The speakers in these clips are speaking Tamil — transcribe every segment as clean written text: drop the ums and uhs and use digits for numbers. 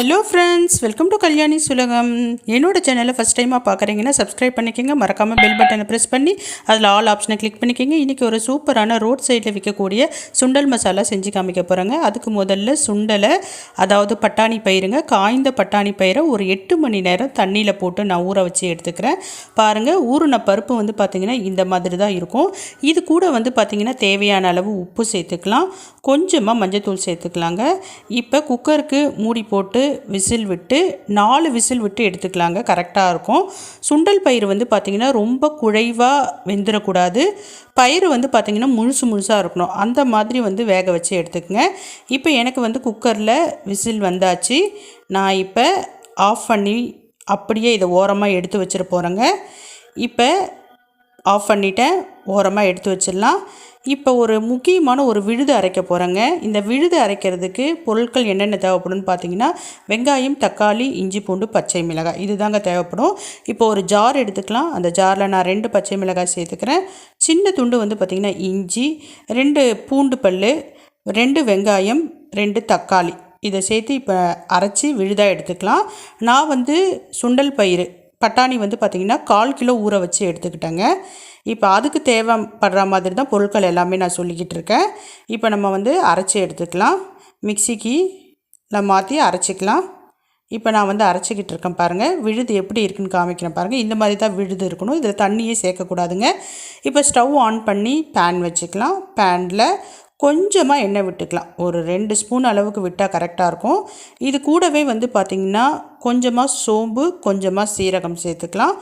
Hello friends, welcome to Kalyani சுலகம். என்னோட சேனலை ஃபஸ்ட் டைமாக பார்க்குறீங்கன்னா சப்ஸ்கிரைப் பண்ணிக்கோங்க. மறக்காமல் பெல் பட்டனை ப்ரெஸ் பண்ணி அதில் ஆல் ஆப்ஷனை கிளிக் பண்ணிக்கோங்க. இன்றைக்கி ஒரு சூப்பரான ரோட் சைடில் விற்கக்கூடிய சுண்டல் மசாலா செஞ்சு காமிக்க போகிறேங்க. அதுக்கு முதல்ல சுண்டலை, அதாவது பட்டாணி பயிருங்க, காய்ந்த பட்டாணி பயிரை ஒரு 8 மணி நேரம் தண்ணியில் போட்டு நான் ஊற வச்சு எடுத்துக்கிறேன். பாருங்கள், ஊறின பருப்பு வந்து பார்த்திங்கன்னா இந்த மாதிரி தான் இருக்கும். இது கூட வந்து பார்த்திங்கன்னா தேவையான அளவு உப்பு சேர்த்துக்கலாம், கொஞ்சமாக மஞ்சத்தூள் சேர்த்துக்கலாங்க. இப்போ குக்கருக்கு மூடி போட்டு விசில் விட்டு 4 விசில் விட்டு எடுத்துக்கலாங்க, கரெக்டாக இருக்கும். சுண்டல் பயிர் வந்து பார்த்திங்கன்னா ரொம்ப குழைவாக வெந்துடக்கூடாது, பயிர் வந்து பார்த்திங்கன்னா முழுசாக இருக்கணும். அந்த மாதிரி வந்து வேக வச்சு எடுத்துக்கங்க. இப்போ எனக்கு வந்து குக்கரில் விசில் வந்தாச்சு. நான் இப்போ ஆஃப் பண்ணி அப்படியே இதை ஓரமாக எடுத்து வச்சிட போகிறேங்க. இப்போ ஆஃப் பண்ணிவிட்டேன், ஓரமாக எடுத்து வச்சிடலாம். இப்போ ஒரு முக்கியமான ஒரு விழுது அரைக்க போகிறேங்க. இந்த விழுது அரைக்கிறதுக்கு பொருட்கள் என்னென்ன தேவைப்படும்னு பார்த்தீங்கன்னா, வெங்காயம், தக்காளி, இஞ்சி, பூண்டு, பச்சை மிளகாய், இது தாங்க தேவைப்படும். இப்போ ஒரு ஜார் எடுத்துக்கலாம். அந்த ஜாரில் நான் 2 பச்சை மிளகாய் சேர்த்துக்கிறேன். சின்ன துண்டு வந்து பார்த்திங்கன்னா இஞ்சி, 2 பூண்டு பல், 2 வெங்காயம், 2 தக்காளி, இதை சேர்த்து இப்போ அரைச்சி விழுதாக எடுத்துக்கலாம். நான் வந்து சுண்டல் பயிர் பட்டாணி வந்து பார்த்திங்கன்னா 1/4 கிலோ ஊற வச்சு எடுத்துக்கிட்டேங்க. இப்போ அதுக்கு தேவைப்படுற மாதிரி தான் பொருட்கள் எல்லாமே நான் சொல்லிக்கிட்டு இருக்கேன். இப்போ நம்ம வந்து அரைச்சி எடுத்துக்கலாம். மிக்சிக்கு மாற்றி அரைச்சிக்கலாம். இப்போ நான் வந்து அரைச்சிக்கிட்டு இருக்கேன் பாருங்கள். விழுது எப்படி இருக்குன்னு காமிக்கிறேன் பாருங்கள். இந்த மாதிரி தான் விழுது இருக்கணும், இதில் தண்ணியே சேர்க்கக்கூடாதுங்க. இப்போ ஸ்டவ் ஆன் பண்ணி பேன் வச்சுக்கலாம். பேனில் கொஞ்சமாக எண்ணெய் விட்டுக்கலாம். ஒரு 2 ஸ்பூன் அளவுக்கு விட்டால் கரெக்டாக இருக்கும். இது கூடவே வந்து பார்த்திங்கன்னா கொஞ்சமாக சோம்பு, கொஞ்சமாக சீரகம் சேர்த்துக்கலாம்.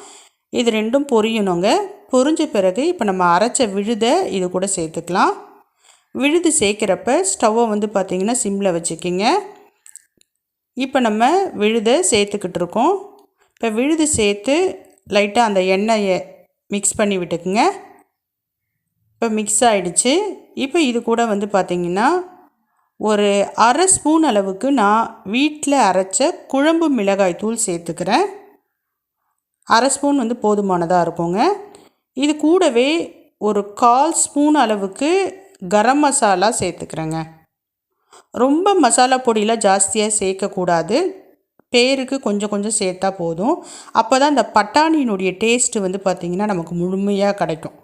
இது ரெண்டும் பொரியணுங்க. பொரிஞ்ச பிறகு இப்போ நம்ம அரைச்ச விழுதை இது கூட சேர்த்துக்கலாம். விழுது சேர்க்குறப்ப ஸ்டவ்வை வந்து பார்த்திங்கன்னா சிம்மில் வச்சுக்கிங்க. இப்போ நம்ம விழுதை சேர்த்துக்கிட்டு இருக்கோம். இப்போ விழுது சேர்த்து லைட்டாக அந்த எண்ணெயை மிக்ஸ் பண்ணி விட்டுக்குங்க. இப்போ மிக்ஸ் ஆகிடுச்சு. இப்போ இது கூட வந்து பார்த்திங்கன்னா ஒரு 1/2 ஸ்பூன் அளவுக்கு நான் வீட்டில் அரைச்ச குழம்பு மிளகாய் தூள் சேர்த்துக்கிறேன். 1/2 ஸ்பூன் வந்து போதுமானதாக இருக்குங்க. இது கூடவே ஒரு 1/4 ஸ்பூன் அளவுக்கு கரம் மசாலா சேர்த்துக்கிறேங்க. ரொம்ப மசாலா பொடியெலாம் ஜாஸ்தியாக சேர்க்கக்கூடாது, பேருக்கு கொஞ்சம் கொஞ்சம் சேர்த்தா போதும். அப்போ தான் இந்த பட்டாணியினுடைய டேஸ்ட்டு வந்து பார்த்திங்கன்னா நமக்கு முழுமையாக கிடைக்கும்.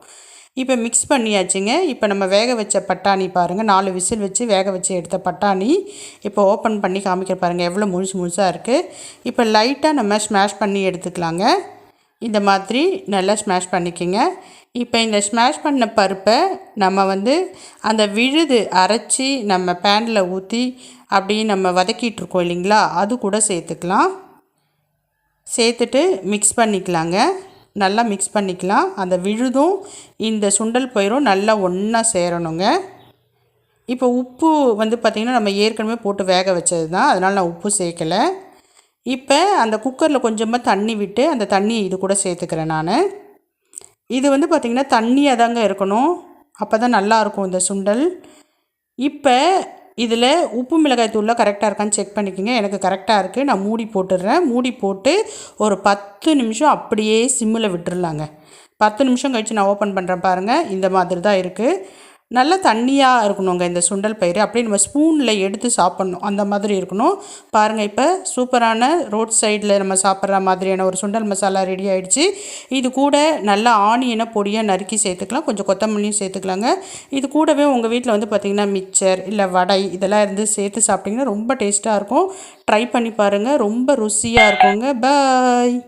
இப்போ மிக்ஸ் பண்ணியாச்சுங்க. இப்போ நம்ம வேக வச்ச பட்டாணி பாருங்கள், 4 விசில் வச்சு வேக வச்சு எடுத்த பட்டாணி இப்போ ஓப்பன் பண்ணி காமிக்கிற பாருங்கள், எவ்வளோ முழுசாக இருக்குது. இப்போ லைட்டாக நம்ம ஸ்மாஷ் பண்ணி எடுத்துக்கலாங்க. இந்த மாதிரி நல்லா ஸ்மாஷ் பண்ணிக்கோங்க. இப்போ இந்த ஸ்மாஷ் பண்ண பருப்பை நம்ம வந்து அந்த விழுது அரைச்சி நம்ம பேனில் ஊற்றி அப்படியே நம்ம வதக்கிட்டுருக்கோம் இல்லைங்களா, அது கூட சேர்த்துக்கலாம். சேர்த்துட்டு மிக்ஸ் பண்ணிக்கலாங்க. நல்லா மிக்ஸ் பண்ணிக்கலாம். அந்த விழுதும் இந்த சுண்டல் பயிரும் நல்லா ஒன்றா சேரணுங்க. இப்போ உப்பு வந்து பார்த்திங்கன்னா நம்ம ஏற்கனவே போட்டு வேக வச்சது தான், அதனால் நான் உப்பு சேர்க்கலை. இப்போ அந்த குக்கரில் கொஞ்சமாக தண்ணி விட்டு அந்த தண்ணியை இது கூட சேர்த்துக்கிறேன் நான். இது வந்து பார்த்திங்கன்னா தண்ணியாக தாங்க இருக்கணும், அப்போ தான் நல்லாயிருக்கும் இந்த சுண்டல். இப்போ இதில் உப்பு மிளகாய் தூள்லாம் கரெக்டாக இருக்கான்னு செக் பண்ணிக்கோங்க. எனக்கு கரெக்டாக இருக்குது. நான் மூடி போட்டுடுறேன். மூடி போட்டு ஒரு 10 நிமிஷம் அப்படியே சிம்மில் விட்டுடலாங்க. 10 நிமிஷம் கழித்து நான் ஓப்பன் பண்ணுறேன் பாருங்கள், இந்த மாதிரி தான் இருக்குது. நல்லா தண்ணியாக இருக்கணுங்க இந்த சுண்டல் பயிர், அப்படியே நம்ம ஸ்பூனில் எடுத்து சாப்பிட்ணும், அந்த மாதிரி இருக்கணும். பாருங்கள், இப்போ சூப்பரான ரோட் சைடில் நம்ம சாப்பிட்ற மாதிரியான ஒரு சுண்டல் மசாலா ரெடி ஆகிடுச்சு. இது கூட நல்லா ஆனியனை பொடியாக நறுக்கி சேர்த்துக்கலாம், கொஞ்சம் கொத்தமல்லியும் சேர்த்துக்கலாங்க. இது கூடவே உங்கள் வீட்டில் வந்து பார்த்திங்கன்னா மிக்சர் இல்லை வடை இதெல்லாம் இருந்து சேர்த்து சாப்பிட்டிங்கன்னா ரொம்ப டேஸ்ட்டாக இருக்கும். ட்ரை பண்ணி பாருங்கள், ரொம்ப ருசியாக இருக்குங்க. பாய்.